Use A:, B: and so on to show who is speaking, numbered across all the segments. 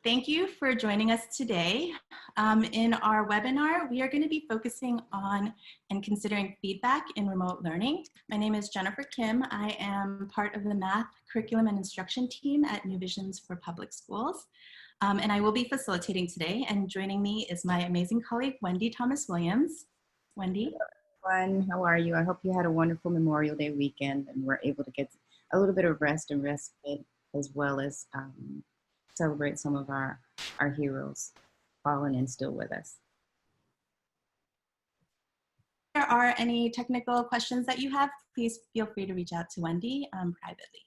A: thank you for joining us today. In our webinar, we are going to be focusing on and considering feedback in remote learning. My name is Jennifer Kim. I am part of the Math Curriculum and Instruction team at New Visions for Public Schools. And I will be facilitating today, and joining me is my amazing colleague, Wendy Thomas-Williams. Wendy?
B: Hello, everyone. How are you? I hope you had a wonderful Memorial Day weekend and were able to get a little bit of rest and respite, as well as celebrate some of our heroes fallen and still with us.
A: If there are any technical questions that you have, please feel free to reach out to Wendy privately.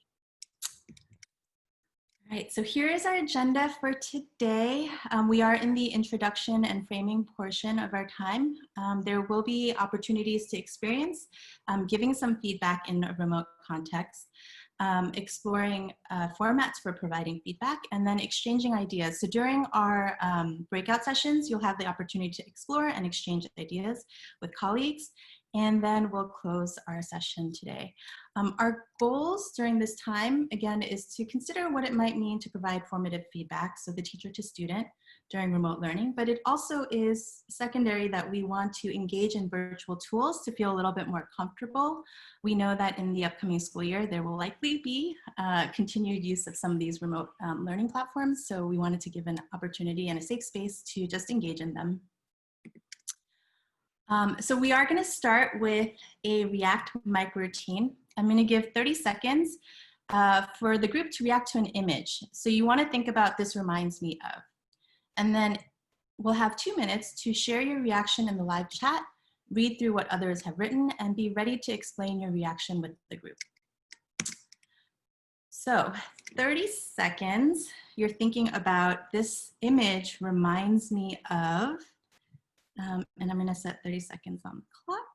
A: All right, so here is our agenda for today. We are in the introduction and framing portion of our time. There will be opportunities to experience giving some feedback in a remote context, exploring formats for providing feedback, and then exchanging ideas. So during our breakout sessions, you'll have the opportunity to explore and exchange ideas with colleagues, and then we'll close our session today. Our goals during this time, again, is to consider what it might mean to provide formative feedback, so the teacher to student during remote learning, but it also is secondary that we want to engage in virtual tools to feel a little bit more comfortable. We know that in the upcoming school year, there will likely be continued use of some of these remote learning platforms, so we wanted to give an opportunity and a safe space to just engage in them. So we are going to start with a React microroutine. I'm going to give 30 seconds for the group to react to an image. So you want to think about "this reminds me of." And then we'll have 2 minutes to share your reaction in the live chat, read through what others have written, and be ready to explain your reaction with the group. So 30 seconds, you're thinking about "this image reminds me of," and I'm going to set 30 seconds on the clock.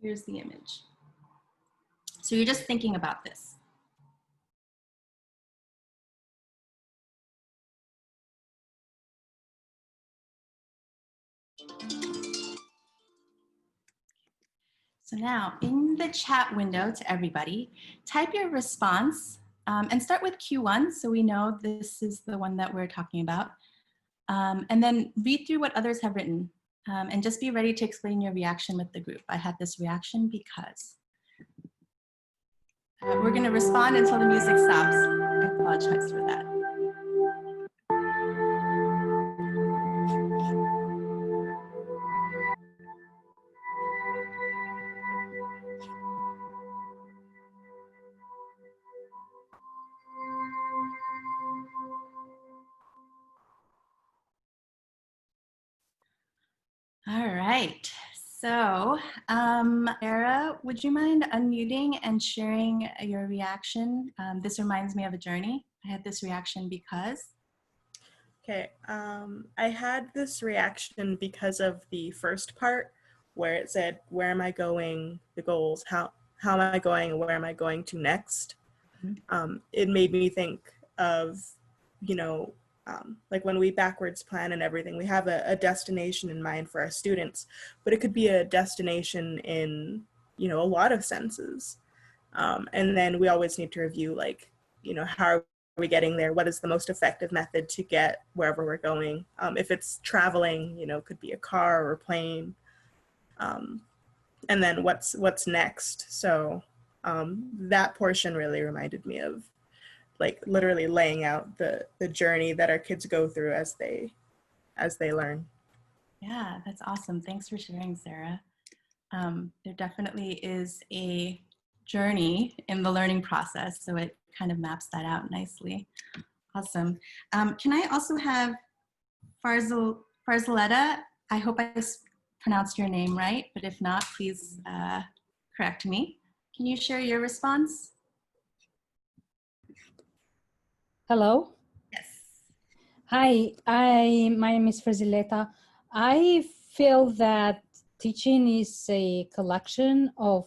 A: Here's the image. So you're just thinking about this. So now in the chat window to everybody, type your response and start with Q1 so we know this is the one that we're talking about. And then read through what others have written and just be ready to explain your reaction with the group. I had this reaction because. We're going to respond until the music stops. I apologize for that. All right, so Sarah, would you mind unmuting and sharing your reaction? This reminds me of a journey. I had this reaction because.
C: Okay, I had this reaction because of the first part where it said, where am I going, the goals, how am I going, and where am I going to next? Mm-hmm. It made me think of, you know, like when we backwards plan and everything, we have a destination in mind for our students, but it could be a destination in, you know, a lot of senses. And then we always need to review, like, you know, how are we getting there? What is the most effective method to get wherever we're going? If it's traveling, you know, it could be a car or a plane. And then what's next? So that portion really reminded me of, like, literally laying out the journey that our kids go through as they learn.
A: Yeah, that's awesome. Thanks for sharing, Sarah. There definitely is a journey in the learning process, so it kind of maps that out nicely. Awesome. Can I also have Farzaletta? I hope I pronounced your name right, but if not, please correct me. Can you share your response?
D: Hello.
A: Yes.
D: Hi, my name is Farzaletta. I feel that teaching is a collection of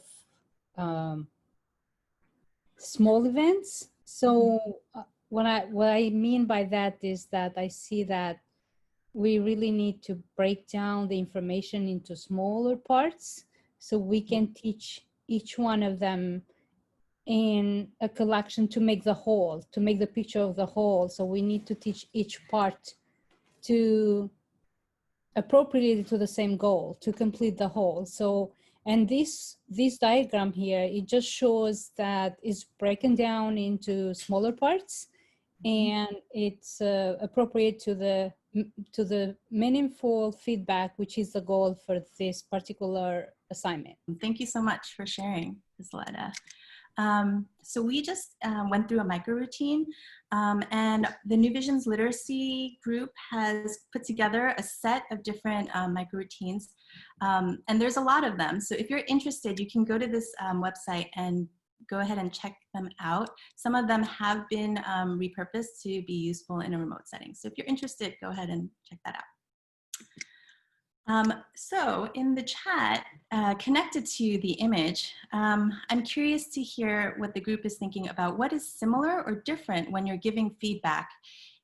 D: small events. So what I mean by that is that I see that we really need to break down the information into smaller parts so we can teach each one of them in a collection to make the whole, to make the picture of the whole. So we need to teach each part to appropriate to the same goal, to complete the whole. So, and this diagram here, it just shows that it's broken down into smaller parts, and it's appropriate to the meaningful feedback, which is the goal for this particular assignment.
A: Thank you so much for sharing, Isleta. So we just went through a micro routine, and the New Visions Literacy Group has put together a set of different micro routines, and there's a lot of them. So if you're interested, you can go to this website and go ahead and check them out. Some of them have been repurposed to be useful in a remote setting. So if you're interested, go ahead and check that out. So in the chat, connected to the image, I'm curious to hear what the group is thinking about what is similar or different when you're giving feedback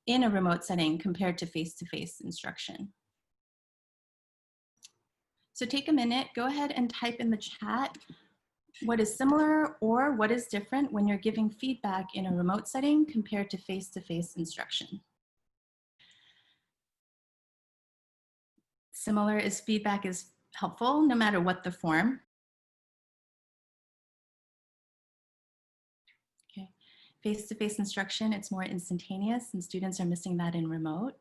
A: in a remote setting compared to face-to-face instruction. So take a minute, go ahead and type in the chat what is similar or what is different when you're giving feedback in a remote setting compared to face-to-face instruction. Similar is feedback is helpful no matter what the form. Okay. Face-to-face instruction, it's more instantaneous and students are missing that in remote.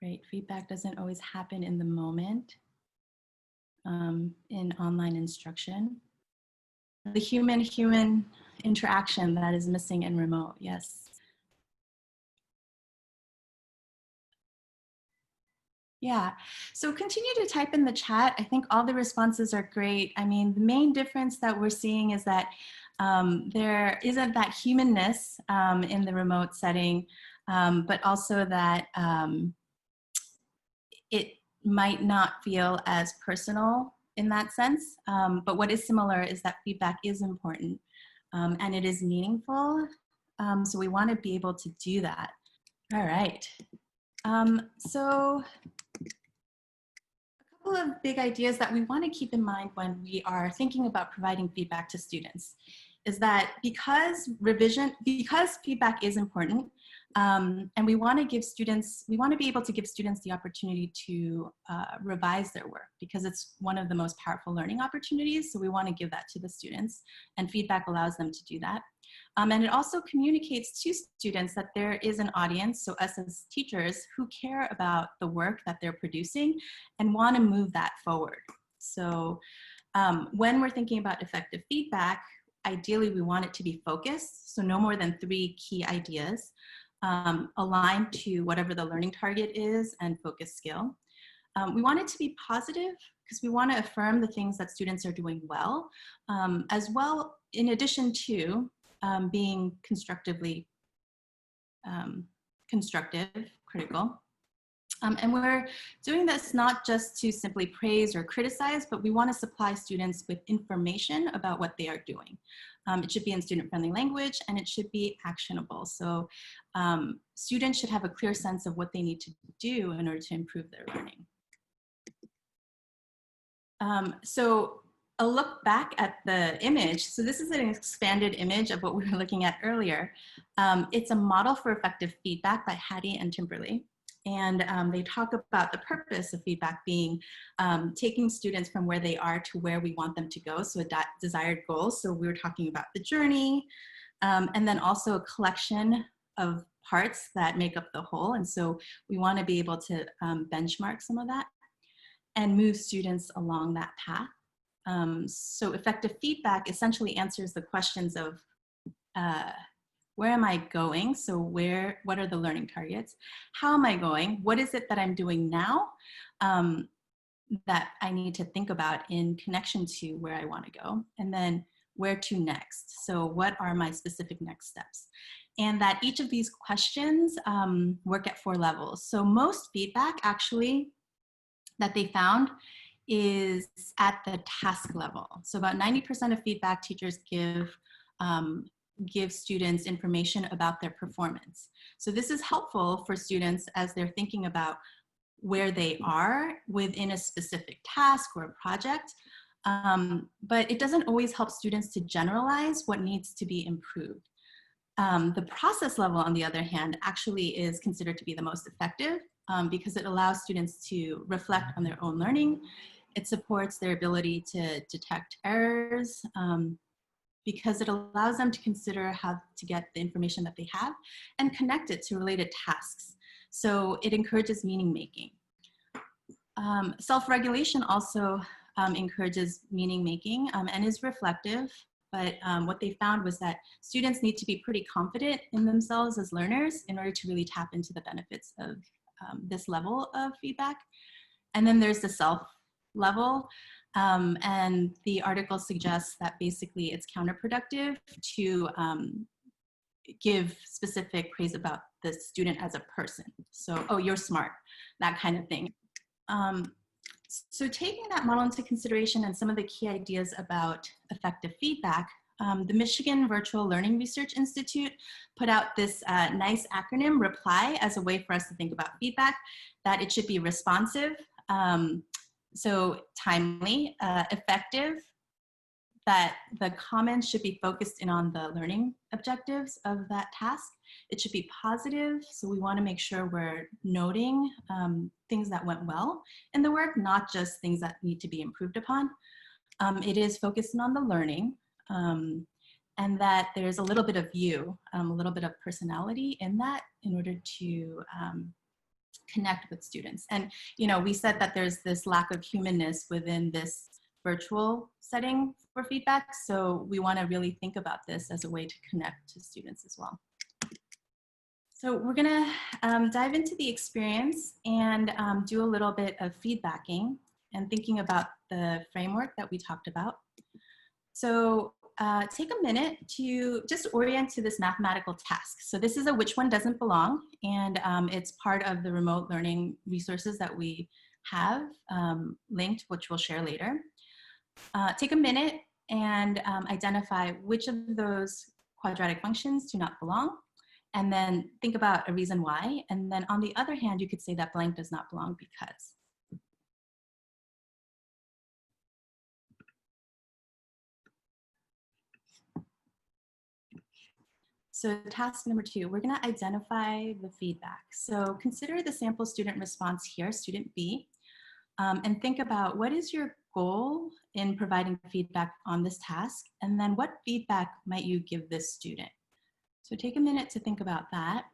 A: Great, feedback doesn't always happen in the moment in online instruction. The human-human interaction that is missing in remote, yes. Yeah, so continue to type in the chat. I think all the responses are great. I mean, the main difference that we're seeing is that there isn't that humanness in the remote setting, but also that it might not feel as personal in that sense. But what is similar is that feedback is important and it is meaningful. So we want to be able to do that. All right. So a couple of big ideas that we want to keep in mind when we are thinking about providing feedback to students is that because feedback is important, and we want to give students, we want to be able to give students the opportunity to revise their work because it's one of the most powerful learning opportunities. So we want to give that to the students, and feedback allows them to do that. And it also communicates to students that there is an audience, so us as teachers, who care about the work that they're producing and want to move that forward. So when we're thinking about effective feedback, ideally we want it to be focused, so no more than 3 key ideas, aligned to whatever the learning target is and focus skill. We want it to be positive because we want to affirm the things that students are doing well, as well in addition to being constructive, critical. And we're doing this not just to simply praise or criticize, but we want to supply students with information about what they are doing. It should be in student-friendly language and it should be actionable. So students should have a clear sense of what they need to do in order to improve their learning. So a look back at the image. So this is an expanded image of what we were looking at earlier. It's a model for effective feedback by Hattie and Timberley. And they talk about the purpose of feedback being taking students from where they are to where we want them to go, so a desired goal. So we were talking about the journey, and then also a collection of parts that make up the whole. And so we want to be able to benchmark some of that and move students along that path. So effective feedback essentially answers the questions of where am I going? So what are the learning targets? How am I going? What is it that I'm doing now that I need to think about in connection to where I want to go? And then where to next? So what are my specific next steps? And that each of these questions work at 4 levels. So most feedback actually that they found is at the task level. So about 90% of feedback teachers give students information about their performance. So this is helpful for students as they're thinking about where they are within a specific task or a project, but it doesn't always help students to generalize what needs to be improved. The process level, on the other hand, actually is considered to be the most effective because it allows students to reflect on their own learning. It supports their ability to detect errors because it allows them to consider how to get the information that they have and connect it to related tasks. So it encourages meaning making. Self-regulation also encourages meaning making and is reflective. But what they found was that students need to be pretty confident in themselves as learners in order to really tap into the benefits of this level of feedback. And then there's the self level. And the article suggests that basically it's counterproductive to give specific praise about the student as a person. So, oh, you're smart, that kind of thing. So taking that model into consideration and some of the key ideas about effective feedback, the Michigan Virtual Learning Research Institute put out this nice acronym, REPLY, as a way for us to think about feedback, that it should be responsive, so timely, effective, that the comments should be focused in on the learning objectives of that task. It should be positive, so we want to make sure we're noting things that went well in the work, not just things that need to be improved upon. It is focused on the learning, and that there's a little bit of you, a little bit of personality in that in order to connect with students. And you know, we said that there's this lack of humanness within this virtual setting for feedback, so we want to really think about this as a way to connect to students as well. So we're gonna dive into the experience and do a little bit of feedbacking and thinking about the framework that we talked about. So take a minute to just orient to this mathematical task. So this is a which one doesn't belong, and it's part of the remote learning resources that we have linked, which we'll share later. Take a minute and identify which of those quadratic functions do not belong, and then think about a reason why. And then on the other hand, you could say that blank does not belong because. So task number 2, we're gonna identify the feedback. So consider the sample student response here, student B, and think about what is your goal in providing feedback on this task, and then what feedback might you give this student? So take a minute to think about that.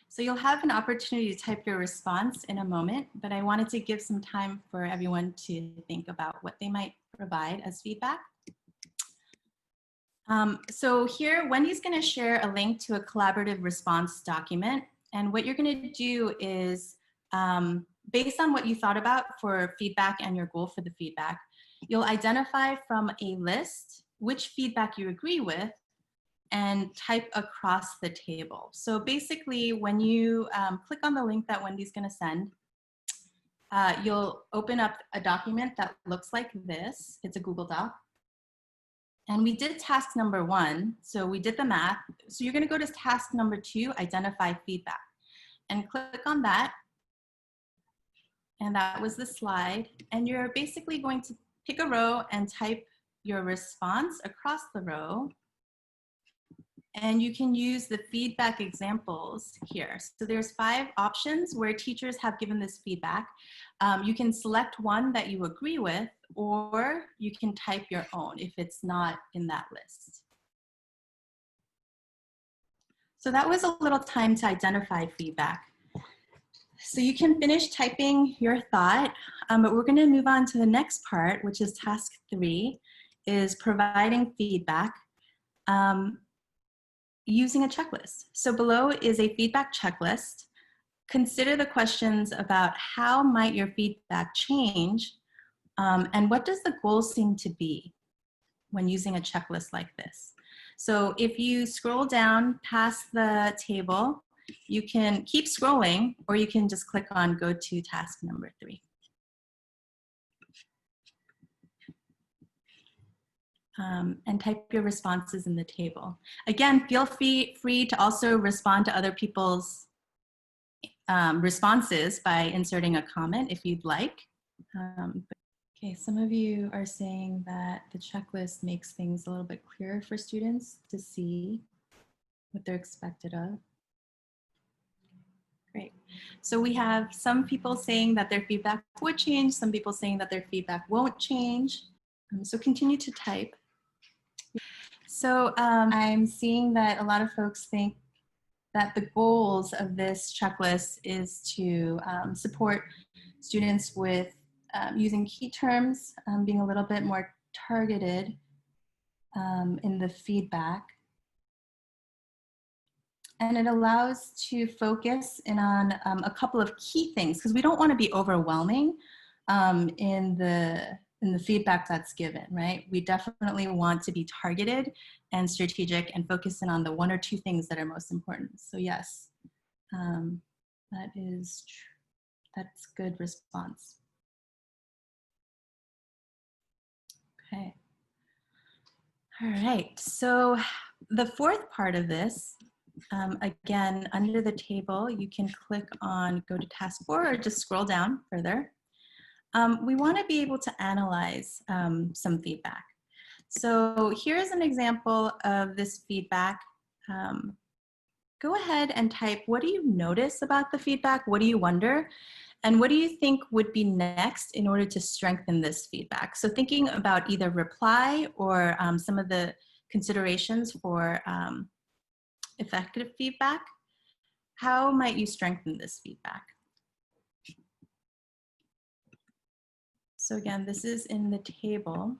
A: So you'll have an opportunity to type your response in a moment, but I wanted to give some time for everyone to think about what they might provide as feedback. So here, Wendy's gonna share a link to a collaborative response document. And what you're gonna do is, based on what you thought about for feedback and your goal for the feedback, you'll identify from a list which feedback you agree with and type across the table. So basically, when you click on the link that Wendy's gonna send, you'll open up a document that looks like this. It's a Google Doc. And we did task number 1, so we did the math. So you're gonna go to task number 2, identify feedback, and click on that. And that was the slide. And you're basically going to pick a row and type your response across the row. And you can use the feedback examples here. So there's 5 options where teachers have given this feedback. You can select one that you agree with, or you can type your own if it's not in that list. So that was a little time to identify feedback. So you can finish typing your thought, but we're gonna move on to the next part, which is task 3, is providing feedback using a checklist. So below is a feedback checklist. Consider the questions about how might your feedback change, and what does the goal seem to be when using a checklist like this. So if you scroll down past the table, you can keep scrolling, or you can just click on go to task number 3. and type your responses in the table. Again, feel free to also respond to other people's responses by inserting a comment if you'd like. Okay, some of you are saying that the checklist makes things a little bit clearer for students to see what they're expected of. Great. So we have some people saying that their feedback would change, some people saying that their feedback won't change. So continue to type. So I'm seeing that a lot of folks think that the goals of this checklist is to support students with using key terms, being a little bit more targeted in the feedback. And it allows to focus in on a couple of key things, because we don't want to be overwhelming in the feedback that's given, right? We definitely want to be targeted and strategic and focus in on the one or two things that are most important. So yes, that's good response. Okay. All right, so the fourth part of this, again, under the table, you can click on go to task 4 or just scroll down further. We want to be able to analyze some feedback. So here's an example of this feedback. Go ahead and type, what do you notice about the feedback? What do you wonder? And what do you think would be next in order to strengthen this feedback? So thinking about either reply or some of the considerations for effective feedback, how might you strengthen this feedback? So again, this is in the table.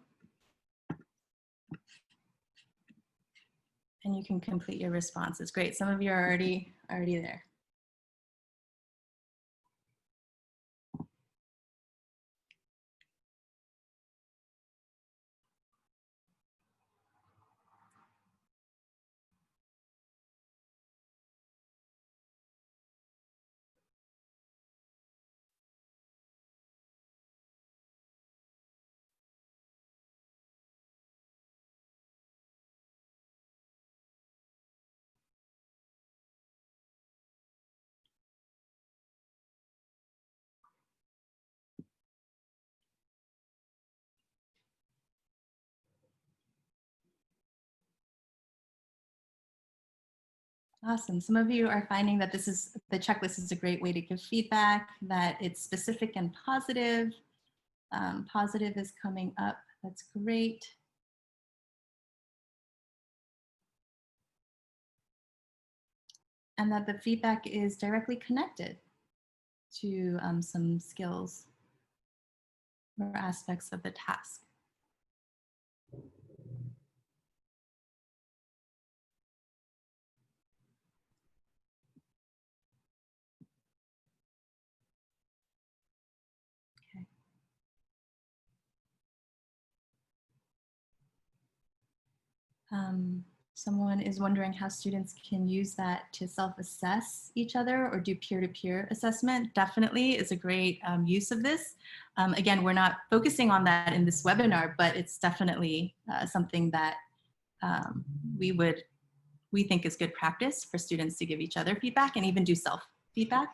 A: And you can complete your responses. Great, some of you are already there. Awesome. Some of you are finding that the checklist is a great way to give feedback, that it's specific and positive. Positive is coming up. That's great. And that the feedback is directly connected to some skills or aspects of the task. Someone is wondering how students can use that to self-assess each other or do peer-to-peer assessment. Definitely is a great use of this. Again, we're not focusing on that in this webinar, but it's definitely something that we think is good practice for students to give each other feedback and even do self-feedback.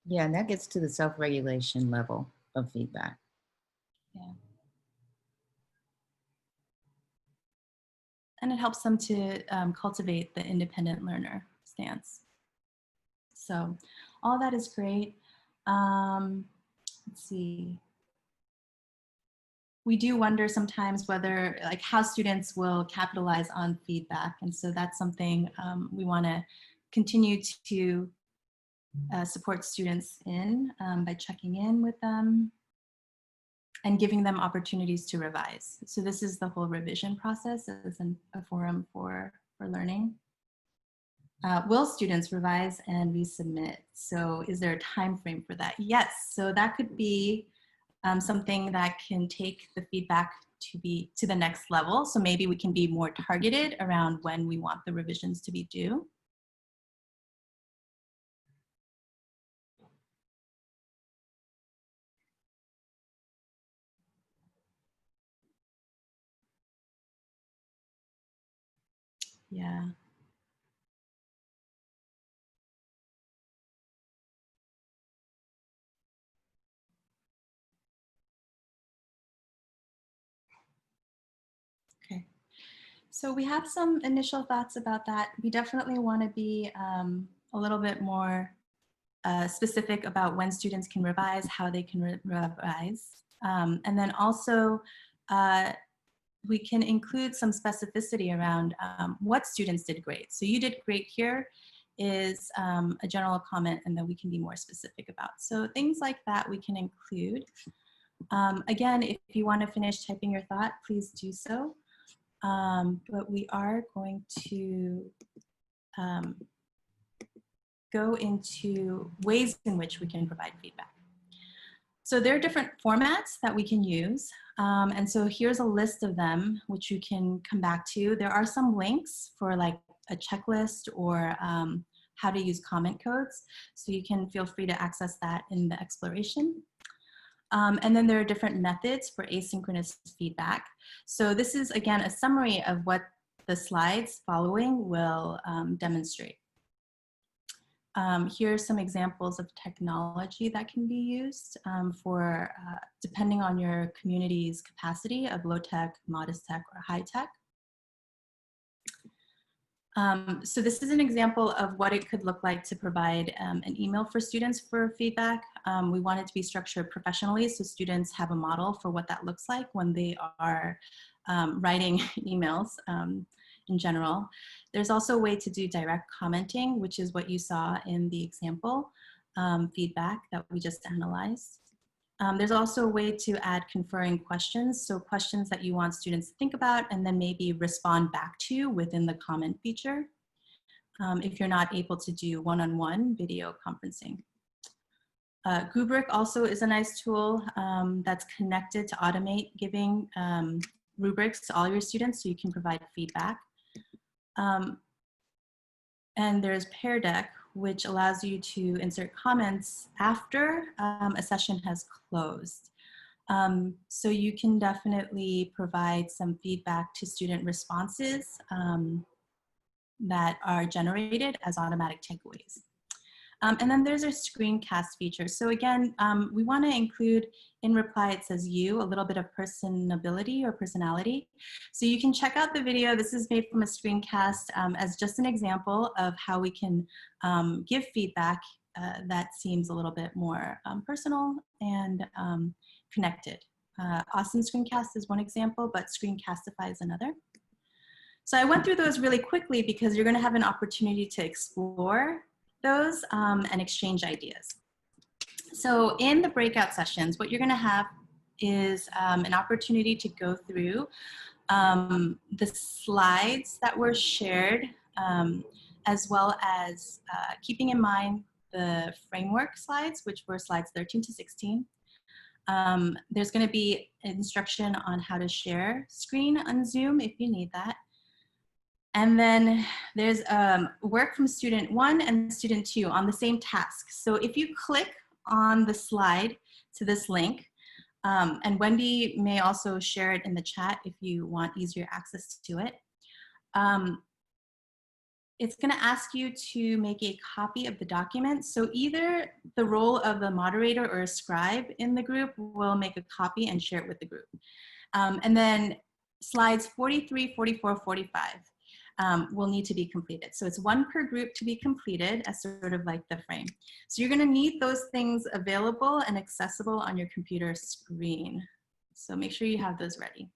B: Yeah, and that gets to the self-regulation level of feedback.
A: Yeah. And it helps them to cultivate the independent learner stance. So all that is great. Let's see. We do wonder sometimes whether, like, how students will capitalize on feedback. And so that's something we want to continue to support students in by checking in with them and giving them opportunities to revise. So this is the whole revision process as a forum for learning. Will students revise and resubmit? So is there a time frame for that? Yes, so that could be something that can take the feedback to the next level. So maybe we can be more targeted around when we want the revisions to be due. Yeah. Okay. So we have some initial thoughts about that. We definitely want to be a little bit more specific about when students can revise, how they can revise. And then also, we can include some specificity around what students did great. So you did great here is a general comment, and then we can be more specific about. So things like that we can include. Again, if you want to finish typing your thought, please do so. But we are going to go into ways in which we can provide feedback. So there are different formats that we can use. And so here's a list of them, which you can come back to. There are some links for like a checklist or how to use comment codes. So you can feel free to access that in the exploration. And then there are different methods for asynchronous feedback. So this is, again, a summary of what the slides following will demonstrate. Here are some examples of technology that can be used for, depending on your community's capacity of low tech, modest tech, or high tech. So this is an example of what it could look like to provide an email for students for feedback. We want it to be structured professionally so students have a model for what that looks like when they are writing emails in general. There's also a way to do direct commenting, which is what you saw in the example feedback that we just analyzed. There's also a way to add conferring questions, so questions that you want students to think about and then maybe respond back to within the comment feature if you're not able to do one-on-one video conferencing. Gubrick also is a nice tool that's connected to automate giving rubrics to all your students so you can provide feedback. And there's Pear Deck, which allows you to insert comments after a session has closed. So you can definitely provide some feedback to student responses that are generated as automatic takeaways. And then there's a screencast feature. So again, we want to include in reply, it says you, a little bit of personability or personality. So you can check out the video. This is made from a screencast as just an example of how we can give feedback that seems a little bit more personal and connected. Austin Screencast is one example, but Screencastify is another. So I went through those really quickly because you're going to have an opportunity to explore those and exchange ideas. So in the breakout sessions, what you're going to have is an opportunity to go through the slides that were shared, as well as keeping in mind the framework slides, which were slides 13 to 16. There's going to be instruction on how to share screen on Zoom if you need that. And then there's work from student 1 and student 2 on the same task. So if you click on the slide to this link, and Wendy may also share it in the chat if you want easier access to it. It's going to ask you to make a copy of the document. So either the role of the moderator or a scribe in the group will make a copy and share it with the group. And then slides 43, 44, 45. Will need to be completed. So it's one per group to be completed as sort of like the frame. So you're gonna need those things available and accessible on your computer screen. So make sure you have those ready.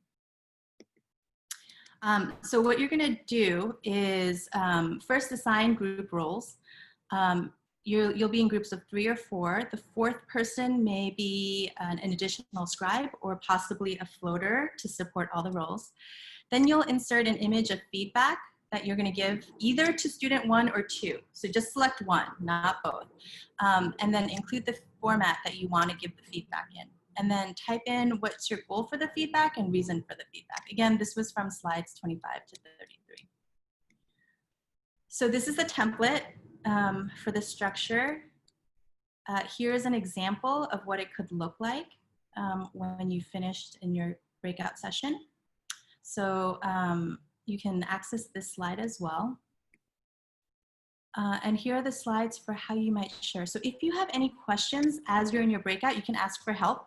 A: So what you're gonna do is first assign group roles. You'll be in groups of 3 or 4. The 4th person may be an additional scribe or possibly a floater to support all the roles. Then you'll insert an image of feedback that you're going to give either to student 1 or 2. So just select one, not both. And then include the format that you want to give the feedback in. And then type in what's your goal for the feedback and reason for the feedback. Again, this was from slides 25 to 33. So this is the template for the structure. Here is an example of what it could look like when you finished in your breakout session. So you can access this slide as well. And here are the slides for how you might share. So if you have any questions as you're in your breakout, you can ask for help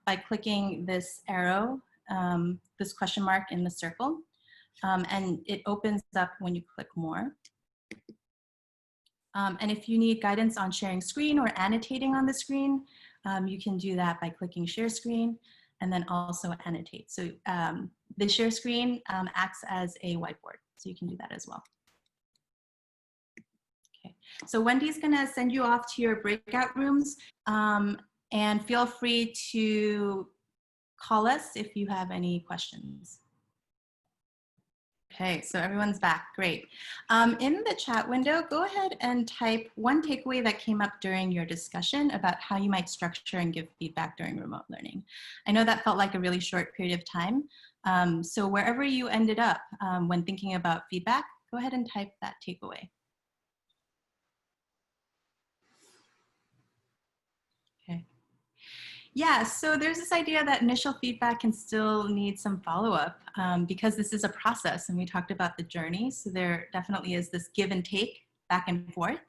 A: by clicking this arrow, this question mark in the circle. And it opens up when you click more. And if you need guidance on sharing screen or annotating on the screen, you can do that by clicking share screen and then also annotate. So the share screen acts as a whiteboard, so you can do that as well. Okay, so Wendy's gonna send you off to your breakout rooms, and feel free to call us if you have any questions. Okay, so everyone's back, great. In the chat window, go ahead and type one takeaway that came up during your discussion about how you might structure and give feedback during remote learning. I know that felt like a really short period of time. So wherever you ended up when thinking about feedback, go ahead and type that takeaway. Okay. Yeah, so there's this idea that initial feedback can still need some follow-up because this is a process and we talked about the journey. So there definitely is this give and take back and forth.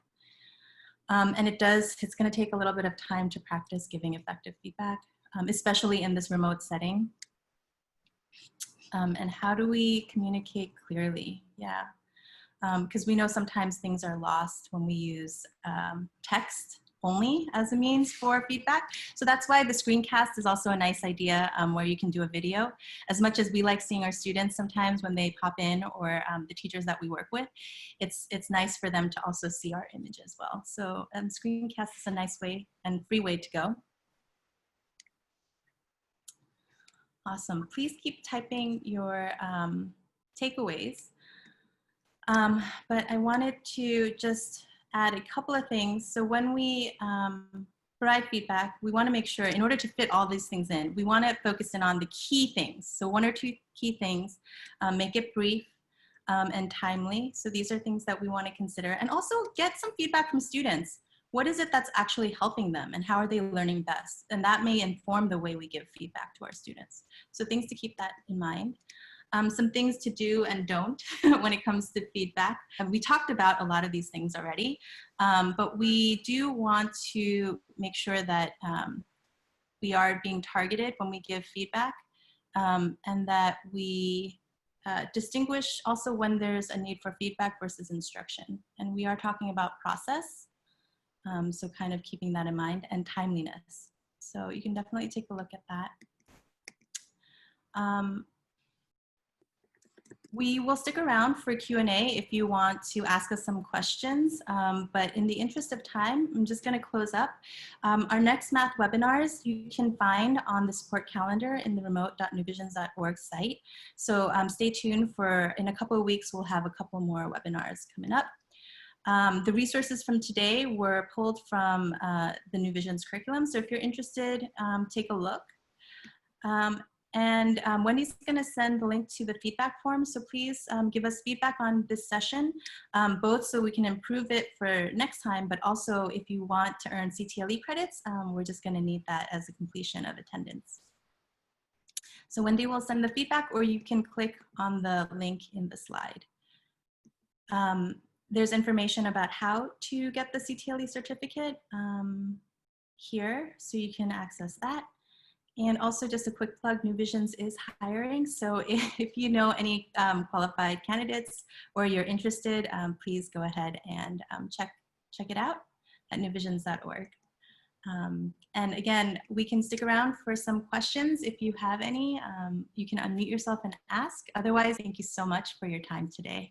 A: And it's gonna take a little bit of time to practice giving effective feedback, especially in this remote setting. And how do we communicate clearly? Yeah, because we know sometimes things are lost when we use text only as a means for feedback. So that's why the screencast is also a nice idea where you can do a video. As much as we like seeing our students sometimes when they pop in, or the teachers that we work with, it's nice for them to also see our image as well. So screencast is a nice way and free way to go. Awesome, please keep typing your takeaways. But I wanted to just add a couple of things. So when we provide feedback, we want to make sure, in order to fit all these things in, we want to focus in on the key things. So one or two key things, make it brief and timely. So these are things that we want to consider, and also get some feedback from students. What is it that's actually helping them and how are they learning best? And that may inform the way we give feedback to our students. So things to keep that in mind. Some things to do and don't when it comes to feedback. And we talked about a lot of these things already, but we do want to make sure that we are being targeted when we give feedback, and that we distinguish also when there's a need for feedback versus instruction. And we are talking about process, so kind of keeping that in mind, and timeliness. So you can definitely take a look at that. We will stick around for Q&A if you want to ask us some questions, but in the interest of time, I'm just going to close up. Our next math webinars you can find on the support calendar in the remote.newvisions.org site. So stay tuned for, in a couple of weeks, we'll have a couple more webinars coming up. The resources from today were pulled from the New Visions curriculum, so if you're interested, take a look. And Wendy's going to send the link to the feedback form, so please give us feedback on this session, both so we can improve it for next time, but also if you want to earn CTLE credits, we're just going to need that as a completion of attendance. So Wendy will send the feedback, or you can click on the link in the slide. There's information about how to get the CTLE certificate here, so you can access that. And also just a quick plug, New Visions is hiring. So if you know any qualified candidates or you're interested, please go ahead and check it out at newvisions.org. And again, we can stick around for some questions. If you have any, you can unmute yourself and ask. Otherwise, thank you so much for your time today.